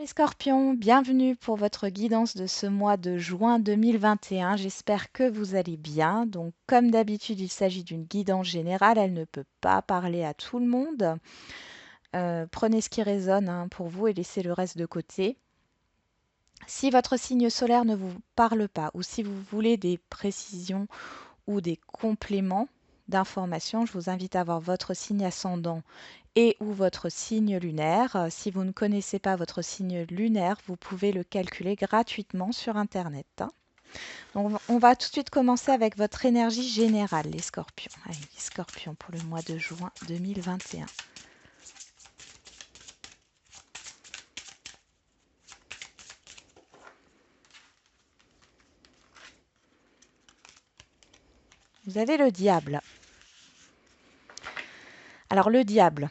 Les scorpions, bienvenue pour votre guidance de ce mois de juin 2021. J'espère que vous allez bien. Donc, comme d'habitude, il s'agit d'une guidance générale. Elle ne peut pas parler à tout le monde. Prenez ce qui résonne hein, pour vous et laissez le reste de côté. Si votre signe solaire ne vous parle pas ou si vous voulez des précisions ou des compléments d'informations, je vous invite à voir votre signe ascendant et ou votre signe lunaire. Si vous ne connaissez pas votre signe lunaire, vous pouvez le calculer gratuitement sur Internet. Donc, on va tout de suite commencer avec votre énergie générale, les scorpions. Allez, les scorpions pour le mois de juin 2021. Vous avez le diable. Alors le diable,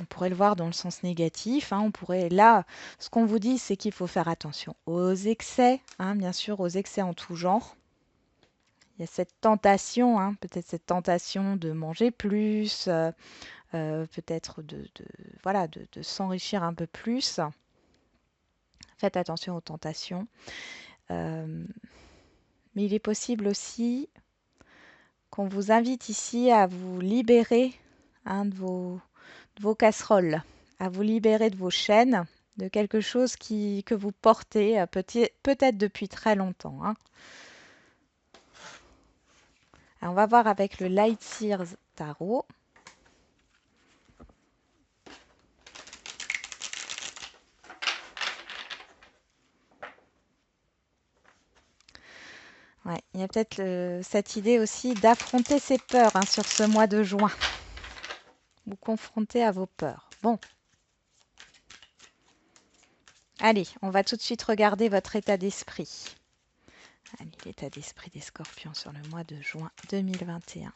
on pourrait le voir dans le sens négatif. On pourrait là, ce qu'on vous dit, c'est qu'il faut faire attention aux excès, bien sûr, aux excès en tout genre. Il y a cette tentation, peut-être cette tentation de manger plus, peut-être voilà, de s'enrichir un peu plus. Faites attention aux tentations. Mais il est possible aussi qu'on vous invite ici à vous libérer de vos casseroles, à vous libérer de vos chaînes, de quelque chose que vous portez peut-être depuis très longtemps. Alors, on va voir avec le Light Seers Tarot. Ouais, il y a peut-être cette idée aussi d'affronter ses peurs sur ce mois de juin. Vous confronter à vos peurs. Bon. Allez, on va tout de suite regarder votre état d'esprit. Allez, l'état d'esprit des scorpions sur le mois de juin 2021.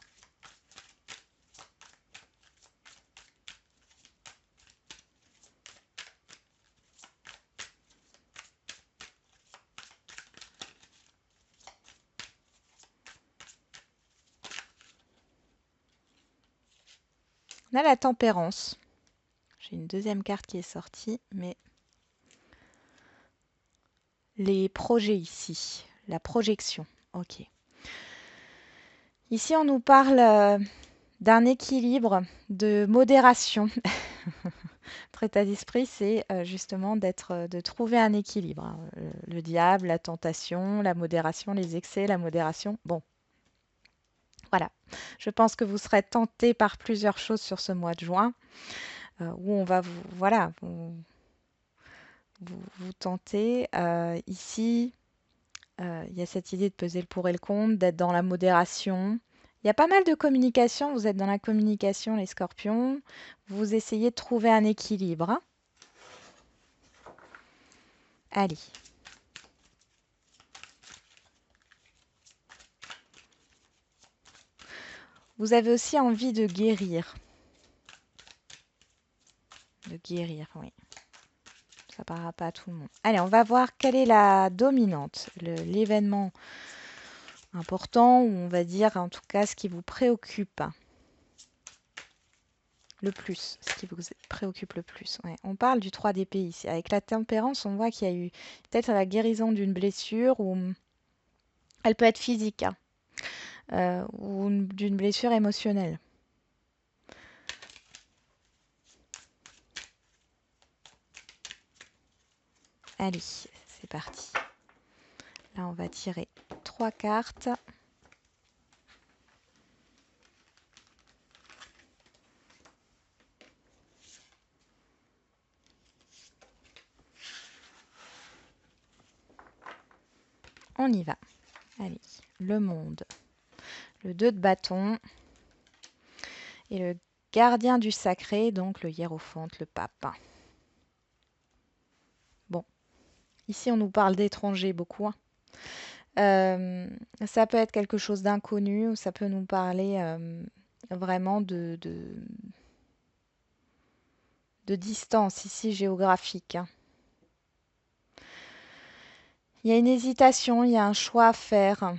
On a la tempérance. J'ai une deuxième carte qui est sortie, mais les projets ici, la projection. Ok. Ici, on nous parle d'un équilibre, de modération. Votre état d'esprit, c'est justement de trouver un équilibre. Le diable, la tentation, la modération, les excès, la modération. Bon, voilà. Je pense que vous serez tenté par plusieurs choses sur ce mois de juin, où on va vous tenter. Ici, il y a cette idée de peser le pour et le contre, d'être dans la modération. Il y a pas mal de communication. Vous êtes dans la communication, les scorpions. Vous essayez de trouver un équilibre. Allez. Vous avez aussi envie de guérir. De guérir, oui. Ça ne parlera pas à tout le monde. Allez, on va voir quelle est la dominante, l'événement important, ou on va dire en tout cas ce qui vous préoccupe le plus, ce qui vous préoccupe le plus. Ouais. On parle du 3 d'épée ici. Avec la tempérance, on voit qu'il y a eu peut-être la guérison d'une blessure, ou elle peut être physique, ou d'une blessure émotionnelle. Allez, c'est parti. Là, on va tirer 3 cartes. On y va. Allez, le monde. Le 2 de bâton. Et le gardien du sacré, donc le hiérophante, le pape. Bon, ici on nous parle d'étrangers beaucoup. Ça peut être quelque chose d'inconnu, ou ça peut nous parler vraiment de distance ici géographique. Il y a une hésitation, il y a un choix à faire.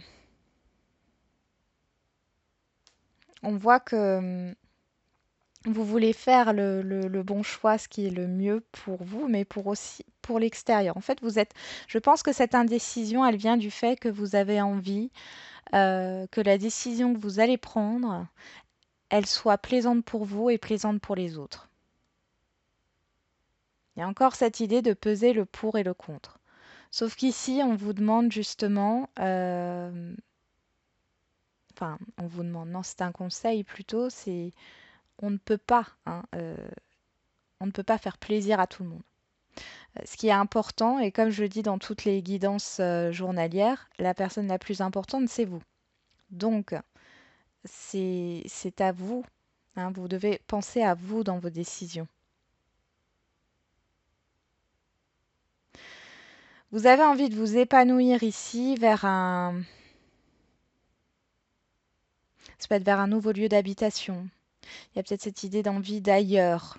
On voit que Vous voulez faire le bon choix, ce qui est le mieux pour vous, mais pour aussi pour l'extérieur. En fait, je pense que cette indécision, elle vient du fait que vous avez envie que la décision que vous allez prendre, elle soit plaisante pour vous et plaisante pour les autres. Il y a encore cette idée de peser le pour et le contre. Sauf qu'ici, on vous demande justement, enfin, on vous demande, non, c'est un conseil plutôt, c'est on ne peut pas, hein, on ne peut pas faire plaisir à tout le monde. Ce qui est important, et comme je le dis dans toutes les guidances journalières, la personne la plus importante, c'est vous. Donc, c'est à vous, hein, vous devez penser à vous dans vos décisions. Vous avez envie de vous épanouir ici vers un... Ça peut être vers un nouveau lieu d'habitation. Il y a peut-être cette idée d'envie d'ailleurs.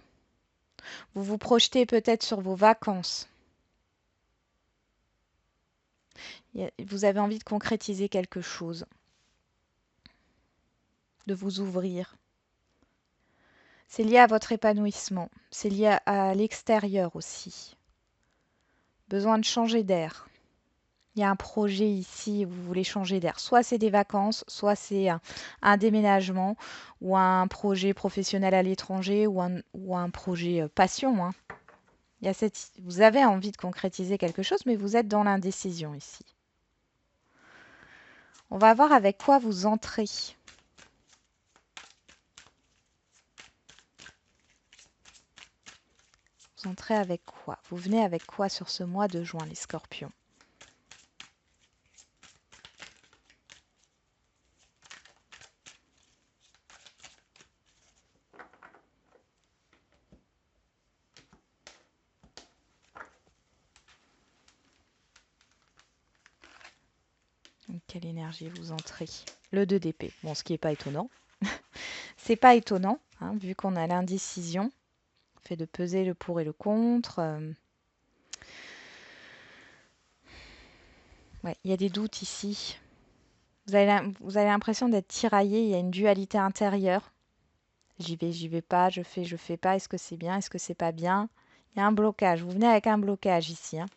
Vous vous projetez peut-être sur vos vacances. Vous avez envie de concrétiser quelque chose, de vous ouvrir. C'est lié à votre épanouissement. C'est lié à l'extérieur aussi. Besoin de changer d'air. Il y a un projet ici, vous voulez changer d'air. Soit c'est des vacances, soit c'est un déménagement ou un projet professionnel à l'étranger ou un projet passion, hein. Vous avez envie de concrétiser quelque chose, mais vous êtes dans l'indécision ici. On va voir avec quoi vous entrez. Vous entrez avec quoi? Vous venez avec quoi sur ce mois de juin, les scorpions? Quelle énergie vous entrez? Le 2 d'épée. Bon, ce qui n'est pas étonnant. C'est pas étonnant, hein, vu qu'on a l'indécision. Le fait de peser le pour et le contre. Ouais, il y a des doutes ici. Vous avez l'impression d'être tiraillé. Il y a une dualité intérieure. J'y vais pas, je fais pas. Est-ce que c'est bien? Est-ce que c'est pas bien? Il y a un blocage. Vous venez avec un blocage ici, hein.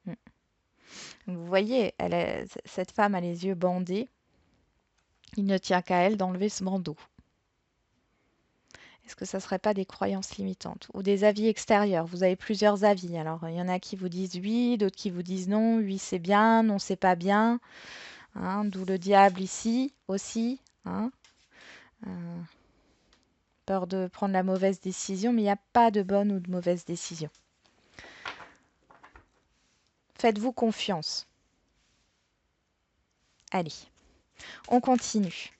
Mm. Vous voyez, cette femme a les yeux bandés. Il ne tient qu'à elle d'enlever ce bandeau. Est-ce que ça ne serait pas des croyances limitantes ou des avis extérieurs? Vous avez plusieurs avis. Alors, il y en a qui vous disent oui, d'autres qui vous disent non. Oui, c'est bien, non, c'est pas bien, hein, d'où le diable ici aussi, hein. Euh, Peur de prendre la mauvaise décision, mais il n'y a pas de bonne ou de mauvaise décision. Faites-vous confiance. Allez, on continue.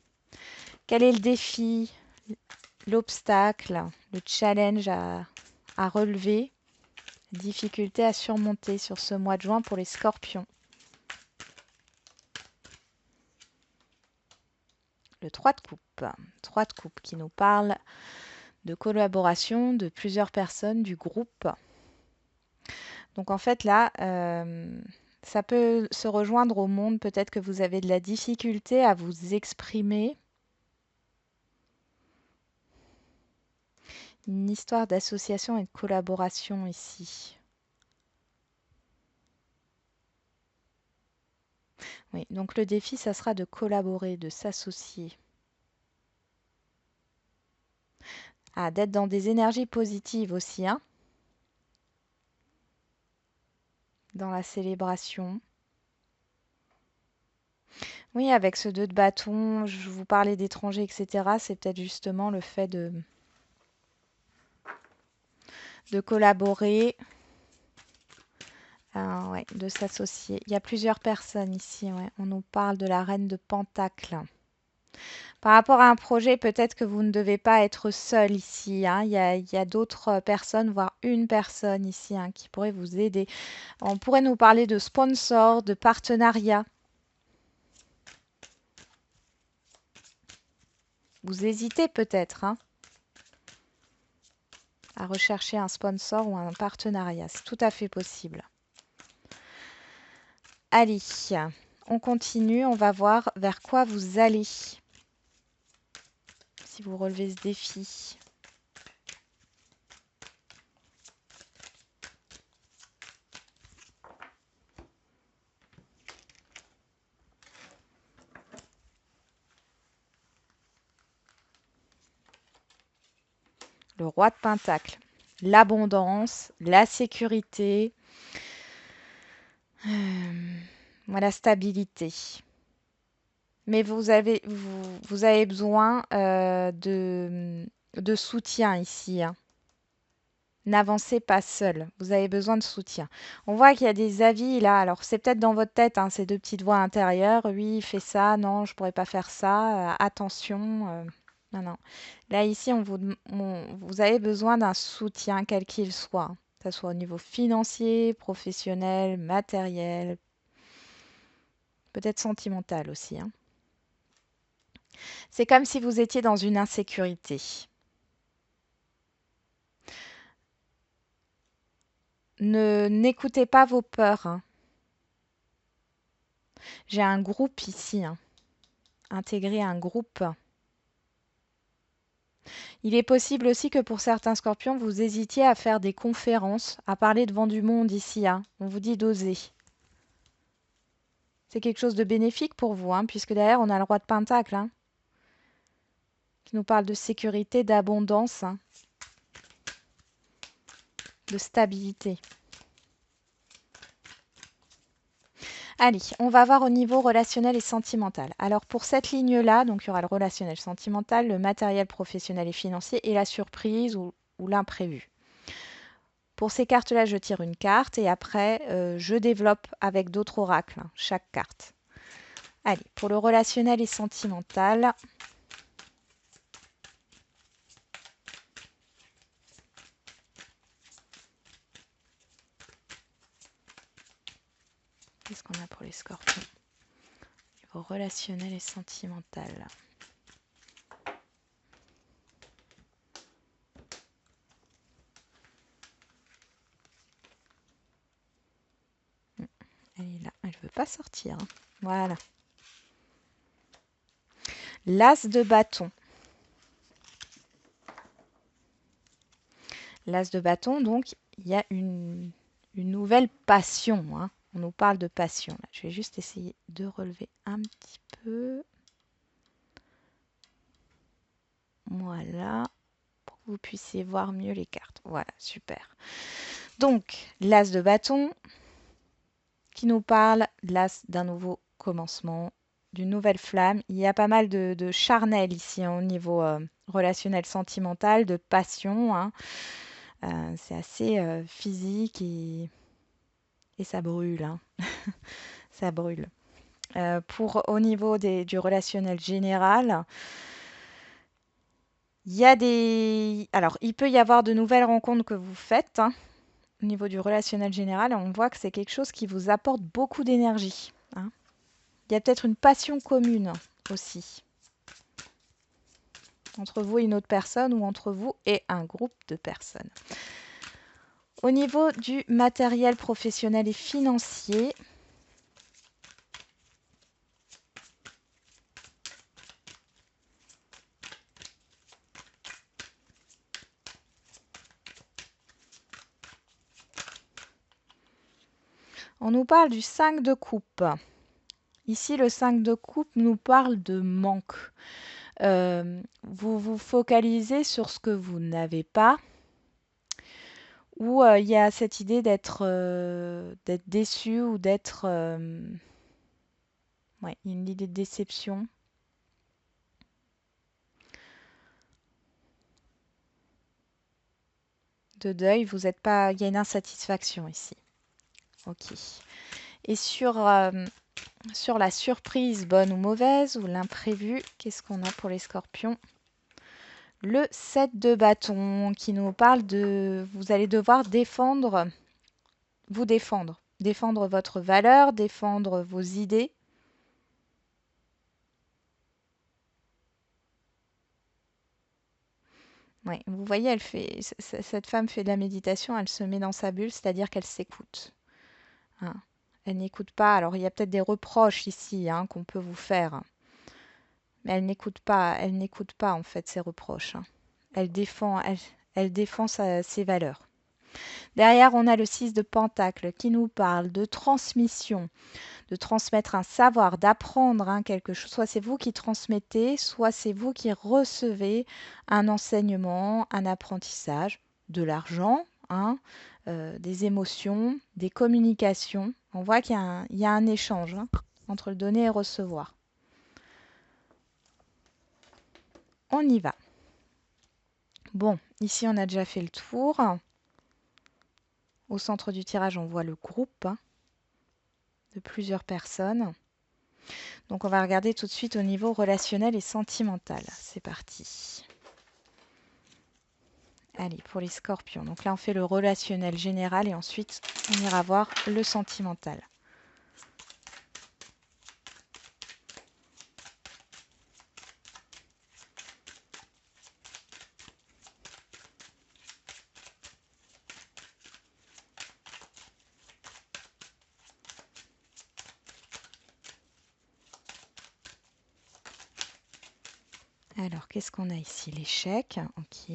Quel est le défi, l'obstacle, le challenge à relever, difficulté à surmonter sur ce mois de juin pour les scorpions? Le 3 de coupe. 3 de coupe qui nous parle de collaboration de plusieurs personnes du groupe. Donc en fait là, ça peut se rejoindre au monde. Peut-être que vous avez de la difficulté à vous exprimer. Une histoire d'association et de collaboration ici. Oui, donc le défi, ça sera de collaborer, de s'associer. Ah, d'être dans des énergies positives aussi, hein, dans la célébration. Oui, avec ce 2 de bâton, je vous parlais d'étrangers, etc. C'est peut-être justement le fait de collaborer, ouais, de s'associer. Il y a plusieurs personnes ici, ouais. On nous parle de la reine de Pentacle. Par rapport à un projet, peut-être que vous ne devez pas être seul ici, hein. Il y a d'autres personnes, voire une personne ici, hein, qui pourrait vous aider. On pourrait nous parler de sponsors, de partenariats. Vous hésitez peut-être, hein, à rechercher un sponsor ou un partenariat. C'est tout à fait possible. Allez, On continue, on va voir vers quoi vous allez si vous relevez ce défi. Le roi de Pentacle, l'abondance, la sécurité, la stabilité. Mais vous avez besoin de soutien ici, hein. N'avancez pas seul, vous avez besoin de soutien. On voit qu'il y a des avis là, alors c'est peut-être dans votre tête, hein, ces deux petites voix intérieures. Oui, fais ça, non, je pourrais pas faire ça, attention. Non, non. Là, ici, vous avez besoin d'un soutien, quel qu'il soit, hein, que ce soit au niveau financier, professionnel, matériel, peut-être sentimental aussi, hein. C'est comme si vous étiez dans une insécurité. N'écoutez pas vos peurs, hein. J'ai un groupe ici, hein. Intégrer un groupe. Il est possible aussi que pour certains scorpions, vous hésitiez à faire des conférences, à parler devant du monde ici, hein. On vous dit d'oser. C'est quelque chose de bénéfique pour vous, hein, puisque derrière, on a le roi de Pentacle, hein, qui nous parle de sécurité, d'abondance, hein, de stabilité. Allez, on va voir au niveau relationnel et sentimental. Alors pour cette ligne-là, donc il y aura le relationnel sentimental, le matériel professionnel et financier et la surprise ou l'imprévu. Pour ces cartes-là, je tire une carte et après, je développe avec d'autres oracles, hein, chaque carte. Allez, pour le relationnel et sentimental. Qu'est-ce qu'on a pour les scorpions? Niveau relationnel et sentimental. Elle est là, elle ne veut pas sortir, hein. Voilà. L'as de bâton. L'as de bâton, donc, il y a une nouvelle passion, hein. On nous parle de passion. Là. Je vais juste essayer de relever un petit peu. Voilà. Pour que vous puissiez voir mieux les cartes. Voilà, super. Donc, l'as de bâton qui nous parle, l'as d'un nouveau commencement, d'une nouvelle flamme. Il y a pas mal de charnel ici, hein, au niveau relationnel sentimental, de passion, hein. C'est assez physique et ça brûle, hein. Ça brûle. Au niveau du relationnel général, alors, il peut y avoir de nouvelles rencontres que vous faites, hein, au niveau du relationnel général. On voit que c'est quelque chose qui vous apporte beaucoup d'énergie, hein. Il y a peut-être une passion commune aussi entre vous et une autre personne ou entre vous et un groupe de personnes. Au niveau du matériel professionnel et financier, on nous parle du 5 de coupe. Ici, le 5 de coupe nous parle de manque. Vous vous focalisez sur ce que vous n'avez pas, ou il y a cette idée d'être déçu ou d'être... ouais, une idée de déception. De deuil, vous êtes pas... Il y a une insatisfaction ici. Ok. Et sur la surprise, bonne ou mauvaise, ou l'imprévu, qu'est-ce qu'on a pour les scorpions? Le 7 de bâton qui nous parle de... Vous allez devoir vous défendre. Défendre votre valeur, défendre vos idées. Ouais, vous voyez, cette femme fait de la méditation, elle se met dans sa bulle, c'est-à-dire qu'elle s'écoute, hein. Elle n'écoute pas. Alors, il y a peut-être des reproches ici hein, qu'on peut vous faire. Mais elle n'écoute pas en fait ses reproches, hein. Elle défend ses valeurs. Derrière, on a le 6 de Pentacle qui nous parle de transmission, de transmettre un savoir, d'apprendre hein, quelque chose. Soit c'est vous qui transmettez, soit c'est vous qui recevez un enseignement, un apprentissage, de l'argent, hein, des émotions, des communications. On voit qu'il y a un échange hein, entre le donner et recevoir. On y va. Bon, ici on a déjà fait le tour. Au centre du tirage, on voit le groupe hein, de plusieurs personnes. Donc on va regarder tout de suite au niveau relationnel et sentimental. C'est parti. Allez, pour les scorpions. Donc là, on fait le relationnel général et ensuite, on ira voir le sentimental. Alors, qu'est-ce qu'on a ici? L'échec. Ok.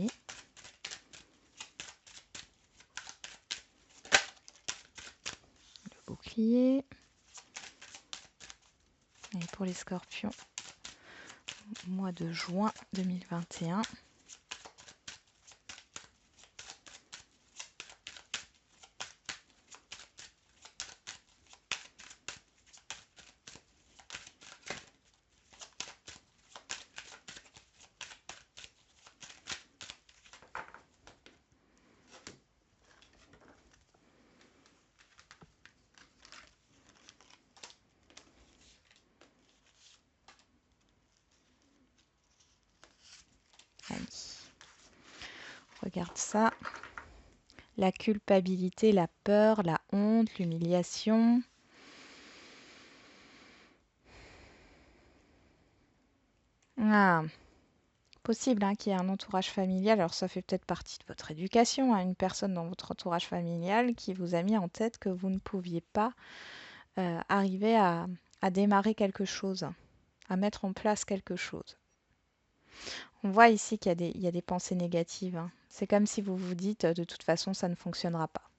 Le bouclier. Et pour les scorpions, mois de juin 2021. Allez. Regarde ça. La culpabilité, la peur, la honte, l'humiliation. Ah, possible hein, qu'il y ait un entourage familial. Alors ça fait peut-être partie de votre éducation, hein, une personne dans votre entourage familial qui vous a mis en tête que vous ne pouviez pas arriver à démarrer quelque chose, à mettre en place quelque chose. On voit ici il y a des pensées négatives, hein. C'est comme si vous vous dites de toute façon ça ne fonctionnera pas.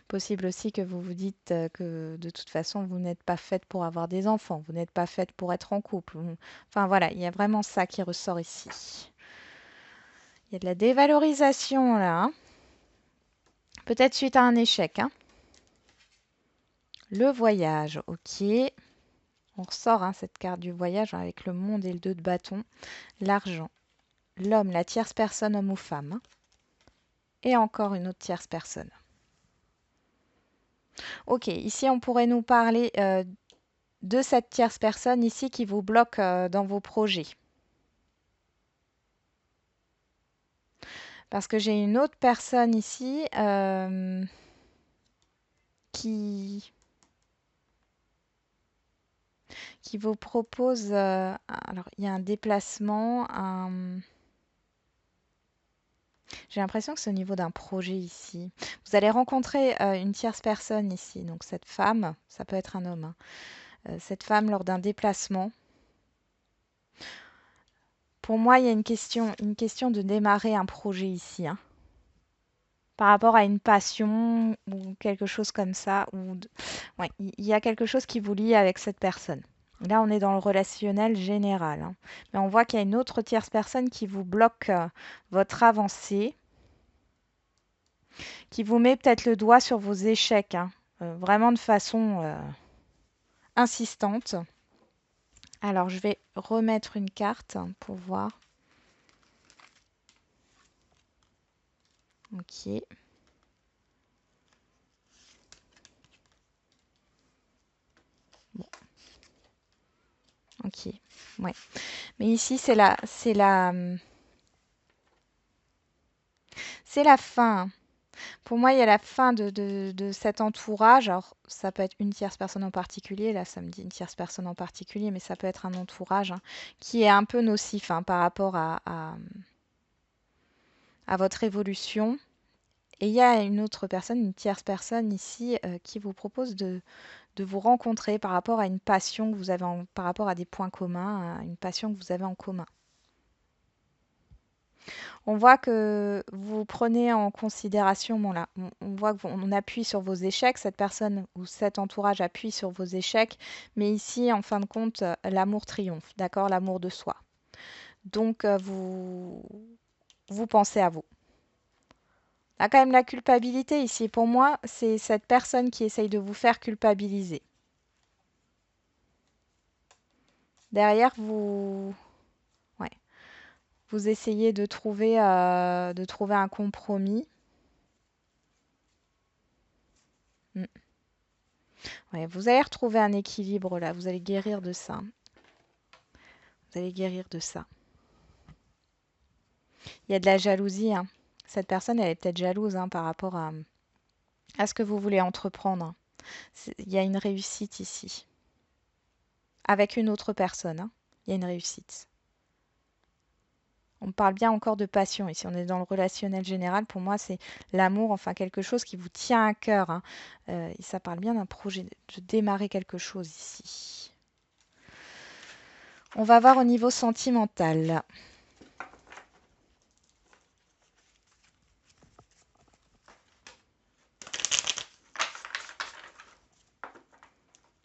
Possible aussi que vous vous dites que de toute façon vous n'êtes pas faite pour avoir des enfants, vous n'êtes pas faite pour être en couple. Enfin voilà, il y a vraiment ça qui ressort ici. Il y a de la dévalorisation là, hein. Peut-être suite à un échec, hein. Le voyage, ok. On ressort hein, cette carte du voyage hein, avec le monde et le 2 de bâton. L'argent, l'homme, la tierce personne, homme ou femme, hein. Et encore une autre tierce personne. Ok, ici on pourrait nous parler de cette tierce personne ici qui vous bloque dans vos projets. Parce que j'ai une autre personne ici qui vous propose... alors, il y a un déplacement, j'ai l'impression que c'est au niveau d'un projet ici. Vous allez rencontrer une tierce personne ici. Donc cette femme, ça peut être un homme, hein. Cette femme lors d'un déplacement. Pour moi, il y a une question de démarrer un projet ici, hein. Par rapport à une passion ou quelque chose comme ça. Ouais, il y a quelque chose qui vous lie avec cette personne. Là, on est dans le relationnel général, hein. Mais on voit qu'il y a une autre tierce personne qui vous bloque votre avancée, qui vous met peut-être le doigt sur vos échecs, hein, vraiment de façon insistante. Alors, je vais remettre une carte pour voir. Ok. Bon. Ok. Ouais. Mais ici, c'est la fin. Pour moi, il y a la fin de cet entourage. Alors, ça peut être une tierce personne en particulier. Là, ça me dit une tierce personne en particulier, mais ça peut être un entourage hein, qui est un peu nocif hein, par rapport à votre évolution. Et il y a une autre personne, une tierce personne ici, qui vous propose de vous rencontrer par rapport à une passion que vous avez, par rapport à des points communs, à une passion que vous avez en commun. On voit que vous prenez en considération, bon là, on voit qu'on appuie sur vos échecs, cette personne ou cet entourage appuie sur vos échecs, mais ici, en fin de compte, l'amour triomphe, d'accord? L'amour de soi. Donc, vous pensez à vous. Il y a quand même la culpabilité ici. Pour moi, c'est cette personne qui essaye de vous faire culpabiliser. Derrière, ouais, vous essayez de trouver un compromis. Mm. Ouais, vous allez retrouver un équilibre là, vous allez guérir de ça. Vous allez guérir de ça. Il y a de la jalousie, hein. Cette personne, elle est peut-être jalouse hein, par rapport à ce que vous voulez entreprendre. Il y a une réussite ici. Avec une autre personne, hein. Il y a une réussite. On parle bien encore de passion ici. On est dans le relationnel général. Pour moi, c'est l'amour, enfin quelque chose qui vous tient à cœur, hein. Et ça parle bien d'un projet, de démarrer quelque chose ici. On va voir au niveau sentimental.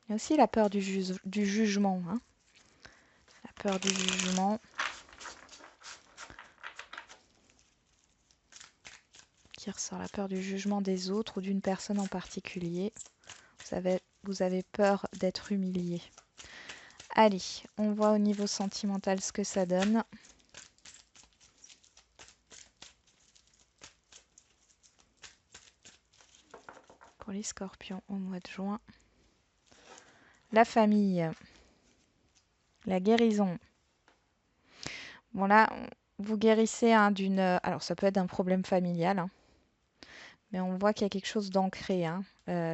Il y a aussi la peur du jugement, hein. La peur du jugement. Qui ressort la peur du jugement des autres ou d'une personne en particulier. Vous avez peur d'être humilié. Allez, on voit au niveau sentimental ce que ça donne. Pour les scorpions au mois de juin. La famille. La guérison. Bon là, vous guérissez hein, d'une... Alors ça peut être un problème familial. Hein, mais on voit qu'il y a quelque chose d'ancré. Hein.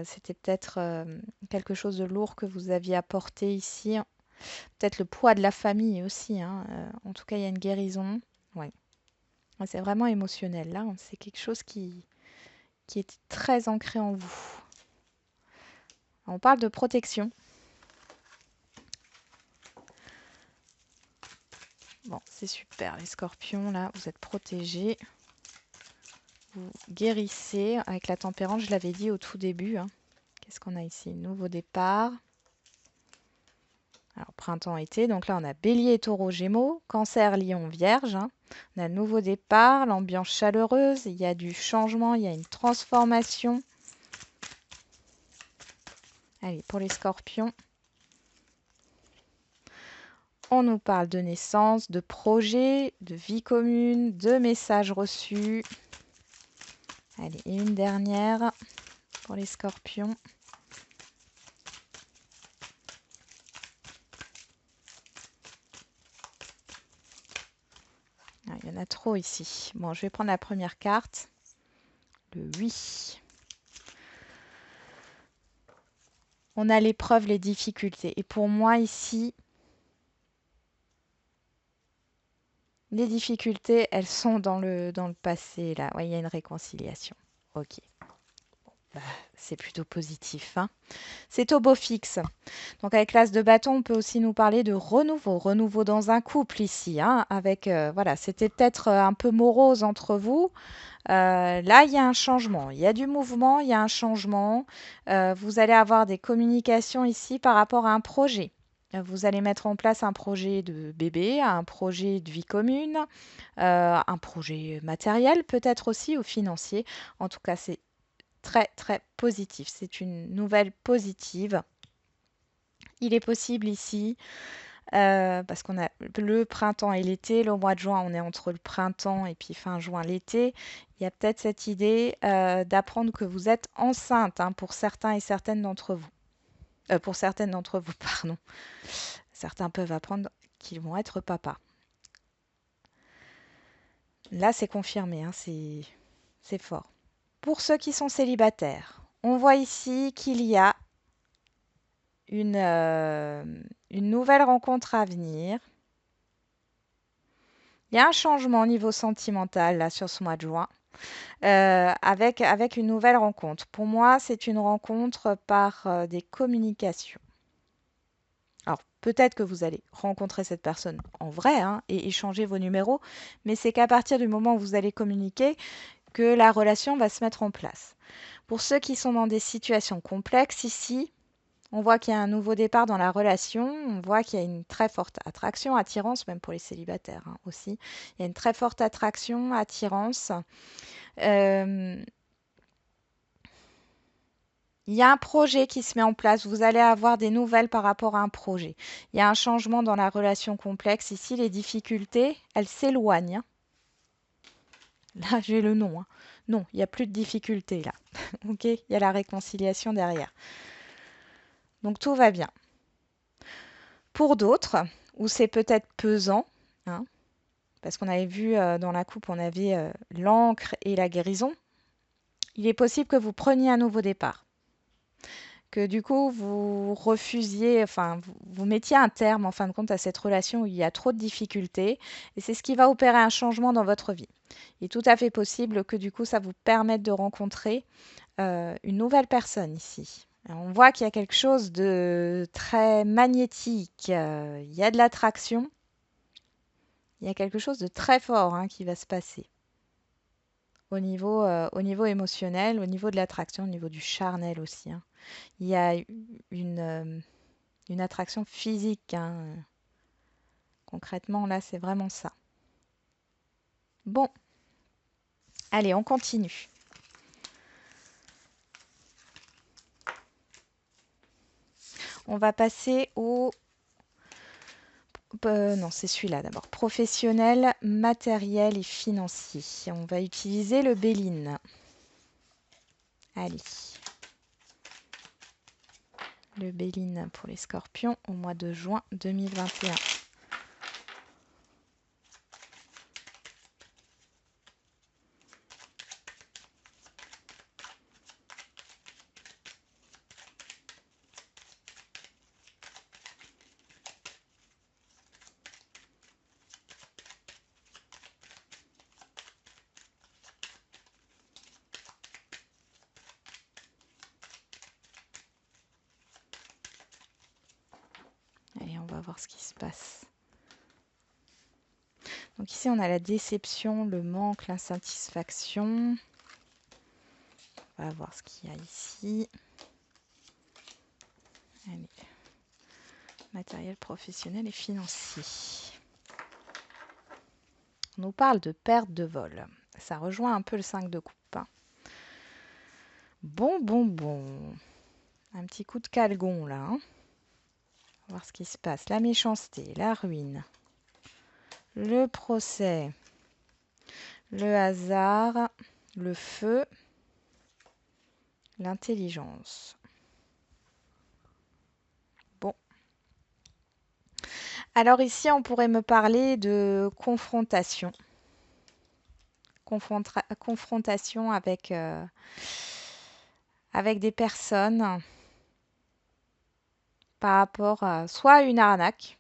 C'était peut-être quelque chose de lourd que vous aviez apporté ici. Peut-être le poids de la famille aussi. Hein. En tout cas, il y a une guérison. Ouais. Ouais, c'est vraiment émotionnel. Là, c'est quelque chose qui est très ancré en vous. On parle de protection. Bon, c'est super. Les scorpions, là, vous êtes protégés. Vous guérissez avec la tempérance, je l'avais dit au tout début. Hein. Qu'est-ce qu'on a ici? Nouveau départ. Alors, printemps-été. Donc là, on a bélier, taureau, gémeaux, cancer, lion, vierge. Hein. On a le nouveau départ, l'ambiance chaleureuse. Il y a du changement, il y a une transformation. Allez, pour les scorpions. On nous parle de naissance, de projet, de vie commune, de messages reçus. Allez, et une dernière pour les scorpions. Ah, il y en a trop ici. Bon, je vais prendre la première carte. Le 8. On a l'épreuve, les difficultés. Et pour moi, ici, les difficultés, elles sont dans le passé. Là, ouais, il y a une réconciliation. Ok. Bah, c'est plutôt positif. Hein. C'est au beau fixe. Donc avec l'as de bâton, on peut aussi nous parler de renouveau. Renouveau dans un couple ici. Hein, avec, voilà, c'était peut-être un peu morose entre vous. Là, il y a un changement. Il y a du mouvement, il y a un changement. Vous allez avoir des communications ici par rapport à un projet. Vous allez mettre en place un projet de bébé, un projet de vie commune, un projet matériel peut-être aussi ou financier. En tout cas, c'est très très positif. C'est une nouvelle positive. Il est possible ici, parce qu'on a le printemps et l'été, le mois de juin, on est entre le printemps et puis fin juin, l'été. Il y a peut-être cette idée d'apprendre que vous êtes enceinte hein, pour certains et certaines d'entre vous. Pour certaines d'entre vous, pardon. Certains peuvent apprendre qu'ils vont être papa. Là, c'est confirmé, hein, c'est fort. Pour ceux qui sont célibataires, on voit ici qu'il y a une nouvelle rencontre à venir. Il y a un changement au niveau sentimental là sur ce mois de juin. avec une nouvelle rencontre. Pour moi, c'est une rencontre par des communications. Alors, peut-être que vous allez rencontrer cette personne en vrai, hein, et échanger vos numéros, mais c'est qu'à partir du moment où vous allez communiquer que la relation va se mettre en place. Pour ceux qui sont dans des situations complexes, ici, on voit qu'il y a un nouveau départ dans la relation, on voit qu'il y a une très forte attraction, attirance, même pour les célibataires, hein, aussi. Il y a une très forte attraction, attirance. Euh, il y a un projet qui se met en place. Vous allez avoir des nouvelles par rapport à un projet. Il y a un changement dans la relation complexe. Ici, les difficultés, elles s'éloignent, hein. Là, j'ai le nom, hein. Non, il n'y a plus de difficultés là. Ok, il y a la réconciliation derrière. Donc tout va bien. Pour d'autres, où c'est peut-être pesant, hein, parce qu'on avait vu dans la coupe, on avait l'encre et la guérison, il est possible que vous preniez un nouveau départ. Que du coup, vous refusiez, enfin, vous mettiez un terme en fin de compte à cette relation où il y a trop de difficultés. Et c'est ce qui va opérer un changement dans votre vie. Il est tout à fait possible que du coup, ça vous permette de rencontrer une nouvelle personne ici. On voit qu'il y a quelque chose de très magnétique, il y a de l'attraction, il y a quelque chose de très fort, hein, qui va se passer au niveau émotionnel, au niveau de l'attraction, au niveau du charnel aussi, hein. Il y a une, euh, une attraction physique, hein. Concrètement, là, c'est vraiment ça. Bon, allez, on continue. On va passer au... non, c'est celui-là d'abord. Professionnel, matériel et financier. On va utiliser le Béline. Allez, le Béline pour les scorpions au mois de juin 2021. Allez, on va voir ce qui se passe. Donc ici, on a la déception, le manque, l'insatisfaction. On va voir ce qu'il y a ici. Allez. Matériel professionnel et financier. On nous parle de perte de vol. Ça rejoint un peu le 5 de coupe, hein. Bon. Un petit coup de calgon là, hein. On va voir ce qui se passe. La méchanceté, la ruine, le procès, le hasard, le feu, l'intelligence. Bon. Alors ici, on pourrait me parler de confrontation. Confrontation avec des personnes par rapport à soit une arnaque,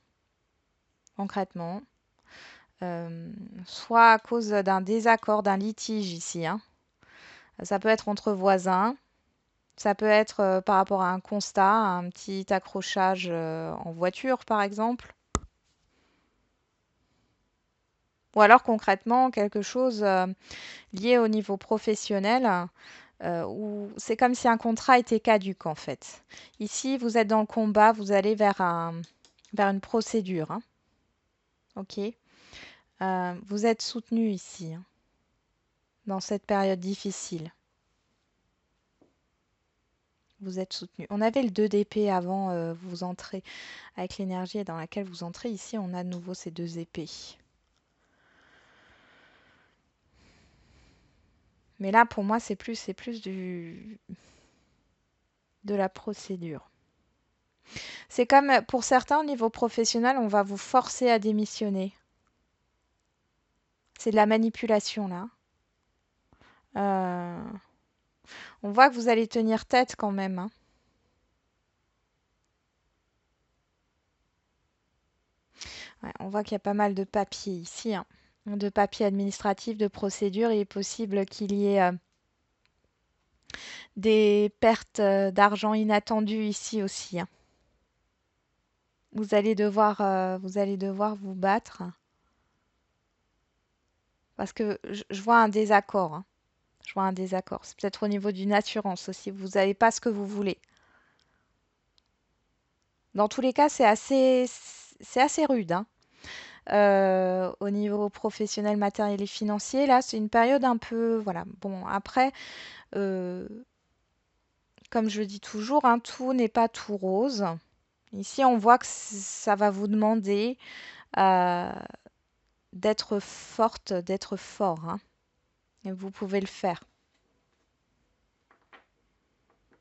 concrètement, soit à cause d'un désaccord, d'un litige ici, hein. Ça peut être entre voisins, ça peut être par rapport à un constat, un petit accrochage en voiture par exemple, ou alors concrètement quelque chose lié au niveau professionnel, où c'est comme si un contrat était caduc en fait. Ici, vous êtes dans le combat, vous allez vers une procédure, hein. Ok. Vous êtes soutenu ici, hein, dans cette période difficile. Vous êtes soutenu. On avait le 2 d'épée avant, vous entrez avec l'énergie dans laquelle vous entrez. Ici, on a de nouveau ces 2 épées. Mais là, pour moi, c'est plus de la procédure. C'est comme pour certains au niveau professionnel, on va vous forcer à démissionner. C'est de la manipulation là. Euh, on voit que vous allez tenir tête quand même, hein. Ouais, on voit qu'il y a pas mal de papiers ici, hein. de papiers administratifs, de procédures. Il est possible qu'il y ait des pertes d'argent inattendues ici aussi, hein. Vous allez devoir vous battre parce que je vois un désaccord, hein. Je vois un désaccord. C'est peut-être au niveau d'une assurance aussi. Vous n'avez pas ce que vous voulez. Dans tous les cas, c'est assez rude, hein. Au niveau professionnel, matériel et financier, là, c'est une période un peu, voilà. Bon, après, euh, comme je le dis toujours, hein, tout n'est pas tout rose. Ici, on voit que ça va vous demander euh, d'être forte, d'être fort, hein. Et vous pouvez le faire.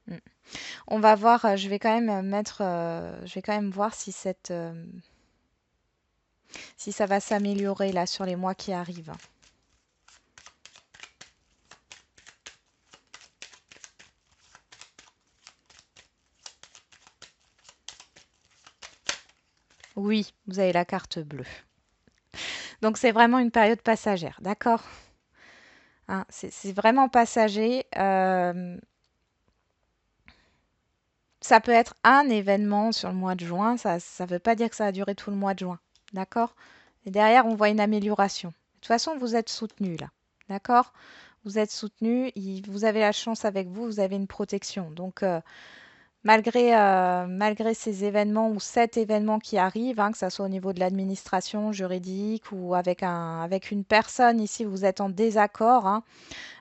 Mm. On va voir, je vais quand même je vais quand même voir si si ça va s'améliorer là sur les mois qui arrivent. Oui, vous avez la carte bleue. Donc c'est vraiment une période passagère, d'accord? Hein, c'est vraiment passager. Ça peut être un événement sur le mois de juin, ça ne veut pas dire que ça va durer tout le mois de juin, d'accord? Et derrière, on voit une amélioration. De toute façon, vous êtes soutenu là, d'accord? Vous êtes soutenu, vous avez la chance avec vous, vous avez une protection. Donc, malgré ces événements ou cet événement qui arrive, hein, que ce soit au niveau de l'administration juridique ou avec une personne ici, vous êtes en désaccord, hein,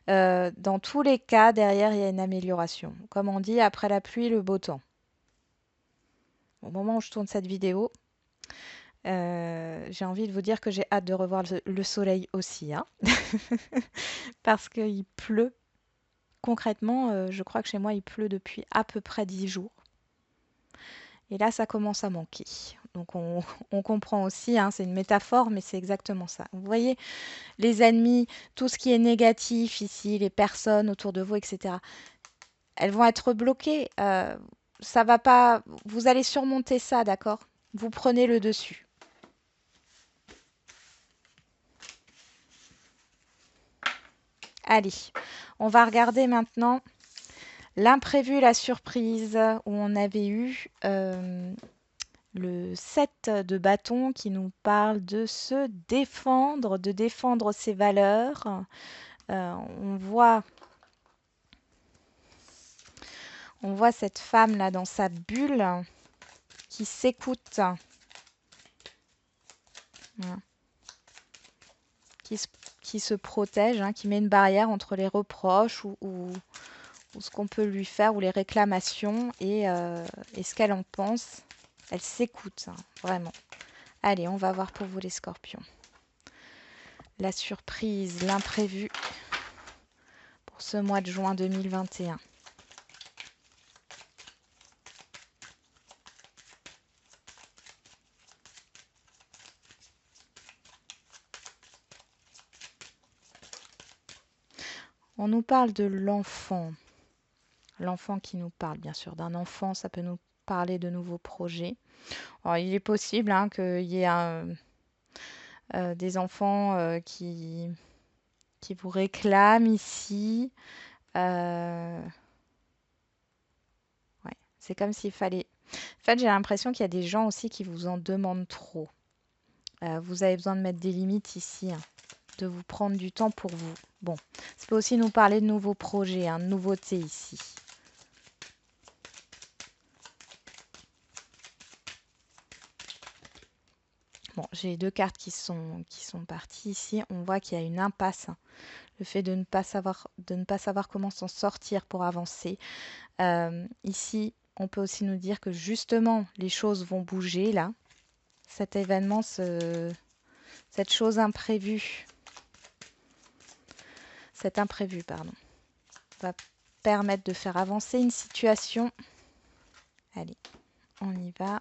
dans tous les cas, derrière, il y a une amélioration. Comme on dit, après la pluie, le beau temps. Au moment où je tourne cette vidéo, j'ai envie de vous dire que j'ai hâte de revoir le soleil aussi, hein, parce qu'il pleut. Concrètement, je crois que chez moi, il pleut depuis à peu près 10 jours. Et là, ça commence à manquer. Donc on comprend aussi, hein, c'est une métaphore, mais c'est exactement ça. Vous voyez, les ennemis, tout ce qui est négatif ici, les personnes autour de vous, etc., elles vont être bloquées. Ça va pas. Vous allez surmonter ça, d'accord? Vous prenez le dessus. Allez, on va regarder maintenant l'imprévu, la surprise, où on avait eu le 7 de bâton qui nous parle de se défendre, de défendre ses valeurs. On voit, on voit cette femme là dans sa bulle qui s'écoute, hein, qui se, qui se protège, hein, qui met une barrière entre les reproches ou ce qu'on peut lui faire ou les réclamations et ce qu'elle en pense. Elle s'écoute, hein, vraiment. Allez, on va voir pour vous les scorpions. La surprise, l'imprévu pour ce mois de juin 2021. On nous parle de l'enfant. L'enfant qui nous parle, bien sûr, d'un enfant, ça peut nous parler de nouveaux projets. Alors, il est possible, hein, qu'il y ait des enfants qui vous réclament ici. Euh, ouais, c'est comme s'il fallait. En fait, j'ai l'impression qu'il y a des gens aussi qui vous en demandent trop. Vous avez besoin de mettre des limites ici, hein, de vous prendre du temps pour vous. Bon, ça peut aussi nous parler de nouveaux projets, hein, de nouveautés ici. Bon, j'ai deux cartes qui sont parties ici. On voit qu'il y a une impasse, hein. Le fait de ne pas savoir comment s'en sortir pour avancer. Ici, on peut aussi nous dire que justement, les choses vont bouger là. Cet événement, cette chose imprévue, cet imprévu, pardon, va permettre de faire avancer une situation. Allez, on y va.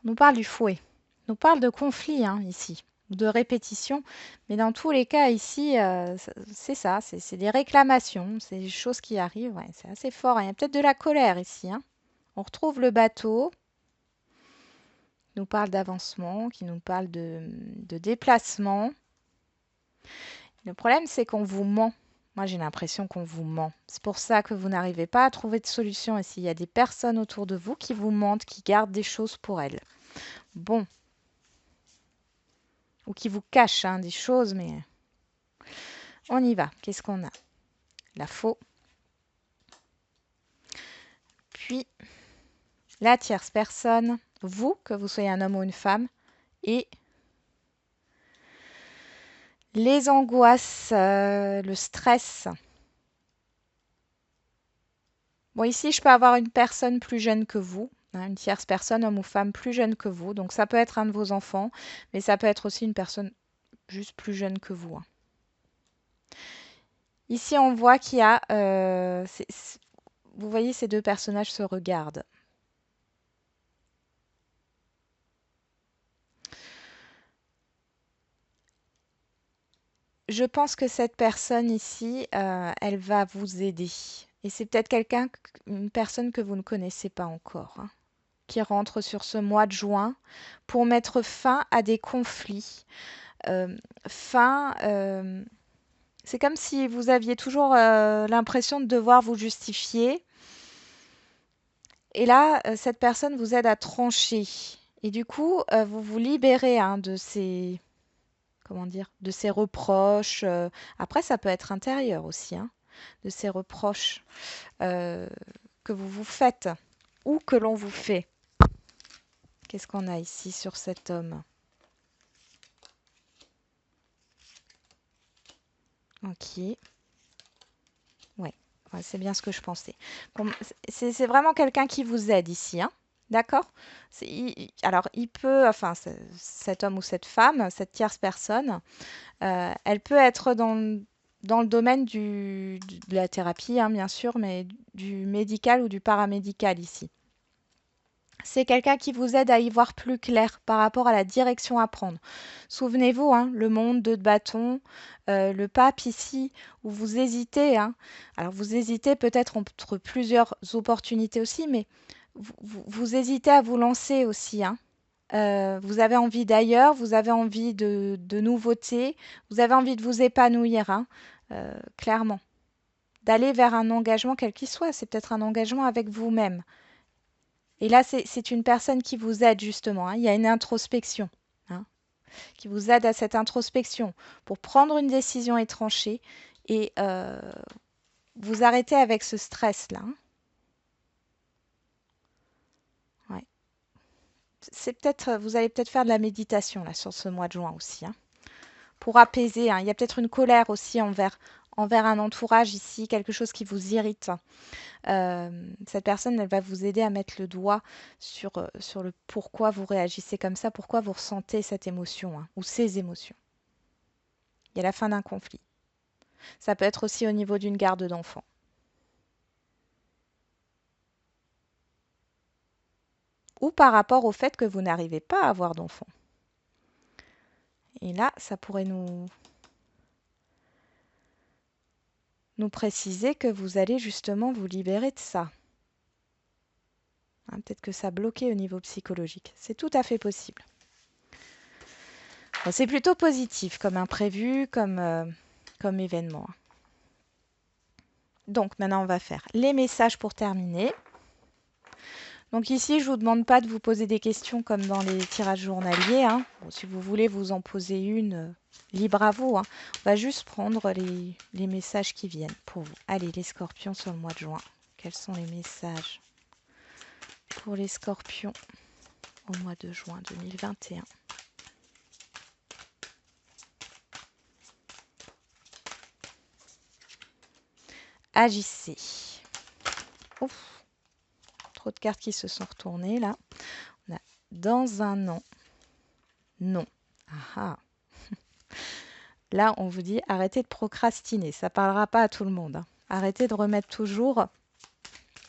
On nous parle du fouet. On nous parle de conflit, hein, ici. ou de répétition. Mais dans tous les cas, ici, c'est ça, c'est des réclamations, c'est des choses qui arrivent. Ouais, c'est assez fort, hein. Il y a peut-être de la colère ici, hein. On retrouve le bateau, qui nous parle d'avancement, qui nous parle de déplacement. Le problème, c'est qu'on vous ment. Moi, j'ai l'impression qu'on vous ment. C'est pour ça que vous n'arrivez pas à trouver de solution ici. Il y a des personnes autour de vous qui vous mentent, qui gardent des choses pour elles. Bon. Ou qui vous cachent hein, des choses, mais on y va. Qu'est-ce qu'on a? La faux. Puis, la tierce personne. Vous, que vous soyez un homme ou une femme. Et les angoisses, le stress. Bon, ici, je peux avoir une personne plus jeune que vous, hein, une tierce personne, homme ou femme, plus jeune que vous. Donc, ça peut être un de vos enfants, mais ça peut être aussi une personne juste plus jeune que vous, hein. Ici, on voit qu'il y a... vous voyez, ces deux personnages se regardent. Je pense que cette personne ici, elle va vous aider. Et c'est peut-être une personne que vous ne connaissez pas encore, hein, qui rentre sur ce mois de juin pour mettre fin à des conflits. Euh, fin, c'est comme si vous aviez toujours l'impression de devoir vous justifier. Et là, cette personne vous aide à trancher. Et du coup, vous vous libérez hein, de ces, comment dire, de ces reproches. Après, ça peut être intérieur aussi, hein, de ces reproches euh, que vous vous faites ou que l'on vous fait. Qu'est-ce qu'on a ici sur cet homme? Ok. Ouais, ouais, c'est bien ce que je pensais. Bon, c'est vraiment quelqu'un qui vous aide ici, hein. D'accord? Alors, il peut, enfin, cet homme ou cette femme, cette tierce personne, elle peut être dans le domaine de la thérapie, hein, bien sûr, mais du médical ou du paramédical ici. C'est quelqu'un qui vous aide à y voir plus clair par rapport à la direction à prendre. Souvenez-vous, hein, le monde de bâton, le pape ici, où vous hésitez, hein. Alors vous hésitez peut-être entre plusieurs opportunités aussi, mais vous hésitez à vous lancer aussi, hein. Vous avez envie d'ailleurs, vous avez envie de nouveautés, vous avez envie de vous épanouir, hein, clairement. D'aller vers un engagement quel qu'il soit, c'est peut-être un engagement avec vous-même. Et là, c'est une personne qui vous aide justement, hein. Il y a une introspection, hein, qui vous aide à cette introspection pour prendre une décision et trancher et vous arrêter avec ce stress-là, hein. Ouais. C'est peut-être, vous allez peut-être faire de la méditation là sur ce mois de juin aussi, hein, pour apaiser, hein. Il y a peut-être une colère aussi envers un entourage ici, quelque chose qui vous irrite. Cette personne, elle va vous aider à mettre le doigt sur le pourquoi vous réagissez comme ça, pourquoi vous ressentez cette émotion hein, ou ces émotions. Il y a la fin d'un conflit. Ça peut être aussi au niveau d'une garde d'enfant. Ou par rapport au fait que vous n'arrivez pas à avoir d'enfant. Et là, ça pourrait nous préciser que vous allez justement vous libérer de ça. Hein, peut-être que ça bloquait au niveau psychologique. C'est tout à fait possible. Bon, c'est plutôt positif comme imprévu, comme événement. Donc maintenant, on va faire les messages pour terminer. Donc ici, je ne vous demande pas de vous poser des questions comme dans les tirages journaliers, hein. Bon, si vous voulez vous en poser une, libre à vous, hein. On va juste prendre les messages qui viennent pour vous. Allez, les scorpions sur le mois de juin. Quels sont les messages pour les scorpions au mois de juin 2021? Agissez. Ouf, trop de cartes qui se sont retournées là. On a dans un an. Non. Ah ah. Là, on vous dit arrêtez de procrastiner. Ça ne parlera pas à tout le monde, hein. Arrêtez de remettre toujours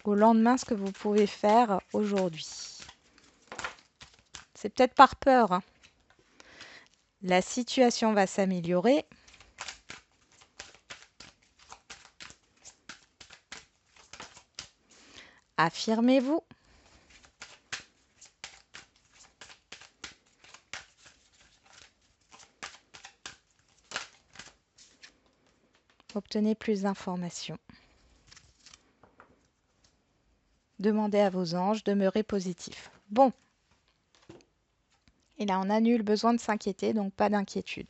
au lendemain ce que vous pouvez faire aujourd'hui. C'est peut-être par peur, hein. La situation va s'améliorer. Affirmez-vous. Obtenez plus d'informations. Demandez à vos anges, demeurez positif. Bon. Et là, on a nul besoin de s'inquiéter, donc pas d'inquiétude.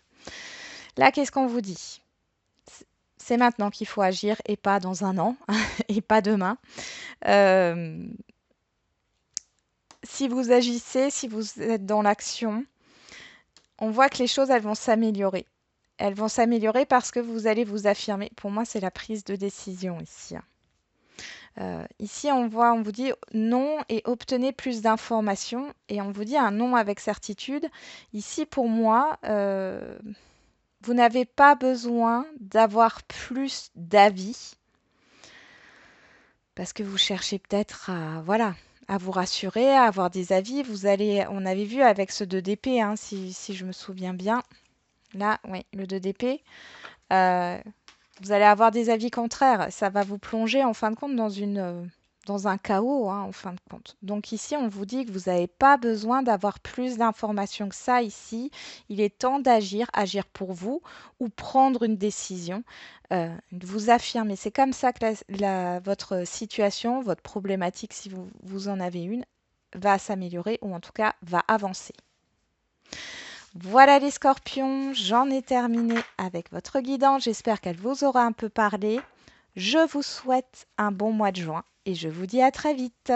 Là, qu'est-ce qu'on vous dit? C'est maintenant qu'il faut agir et pas dans un an et pas demain. Si vous agissez, si vous êtes dans l'action, on voit que les choses, elles vont s'améliorer. Elles vont s'améliorer parce que vous allez vous affirmer. Pour moi, c'est la prise de décision ici. Ici, on vous dit non et obtenez plus d'informations. Et on vous dit un non avec certitude. Ici, pour moi, vous n'avez pas besoin d'avoir plus d'avis. Parce que vous cherchez peut-être à vous rassurer, à avoir des avis. On avait vu avec ce 2 d'épée, hein, si je me souviens bien. Là, oui, le 2 d'épée. Vous allez avoir des avis contraires. Ça va vous plonger en fin de compte dans un chaos, hein, en fin de compte. Donc ici, on vous dit que vous n'avez pas besoin d'avoir plus d'informations que ça ici. Il est temps d'agir, agir pour vous ou prendre une décision, de vous affirmer. C'est comme ça que votre situation, votre problématique, si vous en avez une, va s'améliorer ou en tout cas va avancer. Voilà les scorpions, j'en ai terminé avec votre guidance. J'espère qu'elle vous aura un peu parlé. Je vous souhaite un bon mois de juin et je vous dis à très vite.